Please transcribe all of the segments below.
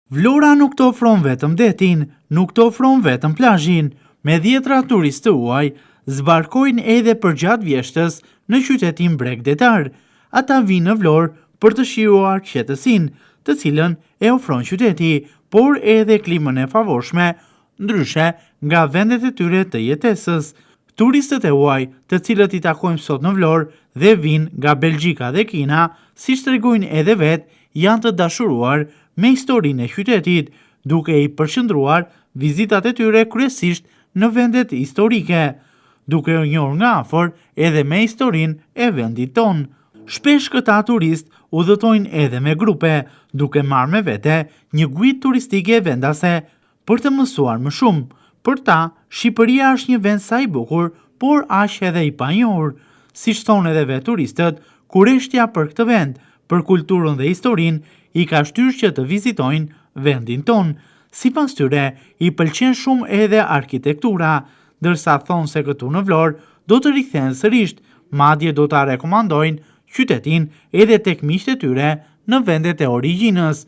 Vlora nuk të ofron vetëm detin, nuk të ofron vetëm plazhin. Me dhjetra turistë huaj zbarkojnë edhe përgjatë vjeshtës në qytetin bregdetar. Ata vinë në Vlorë për të shijuar qetësinë, të cilën e ofron qyteti, por edhe klimën e favorshme, ndryshe nga vendet e tyre të jetesës. Turistët e huaj, të cilët i takojmë sot në Vlorë dhe vinë nga Belgjika dhe Kina, siç tregojnë edhe vetë, janë të dashuruar me historinë e qytetit, duke i përqendruar vizitat e tyre kryesisht në vendet historike, duke u njohur nga afër edhe me historinë e vendit tonë. Shpesh këta turistë udhëtojnë edhe me grupe, duke marrë me vete një guidë turistike vendase për të mësuar më shumë. Për ta, Shqipëria është një vend sa i bukur, por aq edhe i panjohur. Siç thonë edhe vetë turistët, kurreshtja për këtë vend, për kulturën dhe historinë, i ka shtyrë që të vizitojnë vendin tonë. Sipas tyre, i pëlqen shumë edhe arkitektura, ndërsa thonë se këtu në Vlorë do të rikthehen sërish, madje do ta rekomandojnë qytetin edhe tek miqtë e tyre në vendet e origjinës.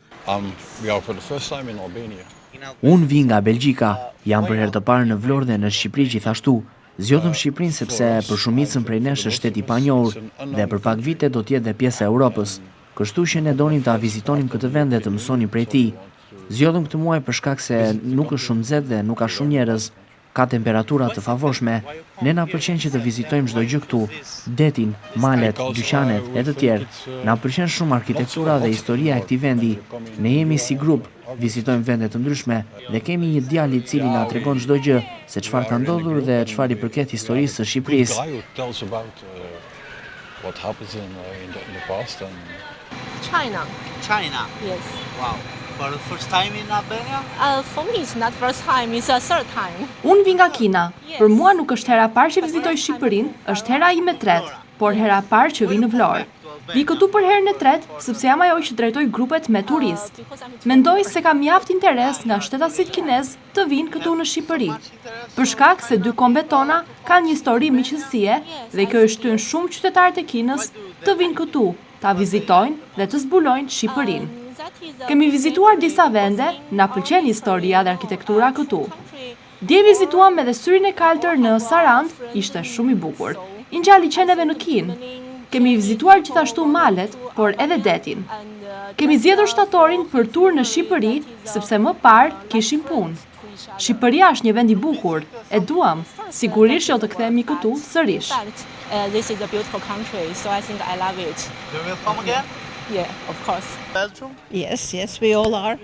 Unë vi nga Belgjika, jam për herë të parë në Vlorë dhe në Shqipëri gjithashtu. Zgjodhëm Shqipërinë sepse për shumicën prej nesh është shtet i panjohur dhe për pak vite do të jetë dhe pjesë e Europës. Kështu që ne donim ta vizitonim këtë vend dhe të mësonim prej tij. Zgjodhëm këtë muaj për shkak se nuk është shumë nxehtë dhe nuk ka shumë njerëz, ka temperatura të favorshme. Ne na pëlqen që të vizitojmë çdo gjë këtu, detin, malet, dyqanet e të tjerë. Na pëlqen shumë arkitektura dhe historia e këtij vendi. Ne jemi si grup, vizitojmë vende të ndryshme dhe kemi një djalë i cili na tregon çdo gjë, se çfarë ka ndodhur dhe çfarë i përket historisë së Shqipërisë. China? Yes. Wow. For the first time in Albania? For me it's not first time, it's a third time. Unë vi nga Kina. Për mua nuk është hera parë që vizitoj Shqipërinë, është hera ime e tretë, por hera parë që vi në Vlorë. Vi këtu për herën e tretë, sepse jam ajo që drejtoj grupet me turistë. Mendoj se kam mjaft interes nga shtetasit kinez të vinë këtu në Shqipëri. Për shkak se dy kombet tona kanë një histori miqësie dhe kjo i shtyn shumë qytetarët e Kinës të vinë këtu, ta vizitojnë dhe të zbulojnë Shqipërinë. Kemi vizituar disa vende, na pëlqen historia dhe arkitektura këtu. Dje vizituam edhe syrin e kaltër në Sarand, ishte shumë i bukur. I ngjali qeneve në Kinë. Kemi vizituar gjithashtu malet, por edhe detin. Kemi zgjedhur shtatorin për tur në Shqipëri, sepse më parë kishim punë. Shqipëria është një vend i bukur, e duam, sigurisht do të kthehemi këtu sërish. This is a beautiful country, so I think I love it. You will come again? Yeah, of course. Belgium? Yes, we all are.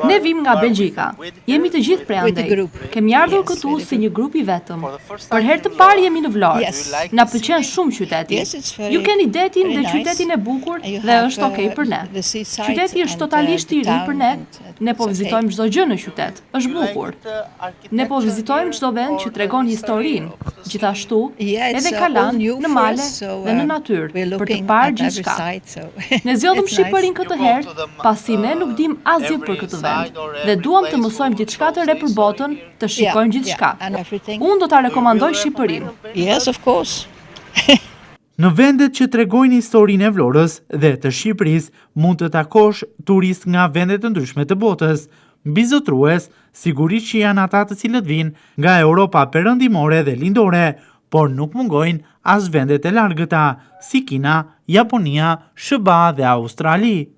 Ne vim nga Belgjika. Jemi të gjithë prej andej. Kemi ardhur këtu si një grup i vetëm. Për herë të parë jemi në Vlorë. Na pëlqen shumë qyteti. Ju keni detin dhe qytetin e bukur dhe është okay për ne. Qyteti është totalisht i ri për ne. Ne po vizitojmë çdo gjë në qytet. Është bukur. Ne po vizitojmë çdo vend që tregon historinë. Gjithashtu, edhe kalan në male dhe në natyrë për të parë gjithçka. Ne zgjodhëm Shqipërinë këtë herë, pasi ne nuk dim asgjë për këtë vend dhe duam të mësojmë diçka të re për botën, të shikojmë gjithçka. Unë do ta rekomandoj Shqipërinë. Yes, of course. Në vendet që tregojnë historinë e Vlorës dhe të Shqipërisë mund të takosh turistë nga vende të ndryshme të botës. Mbi zotrues, sigurisht që janë ata të cilët vinë nga Europa perëndimore dhe lindore, por nuk mungojnë as vendet e largëta, si Kina, Japonia, SBA dhe Australi.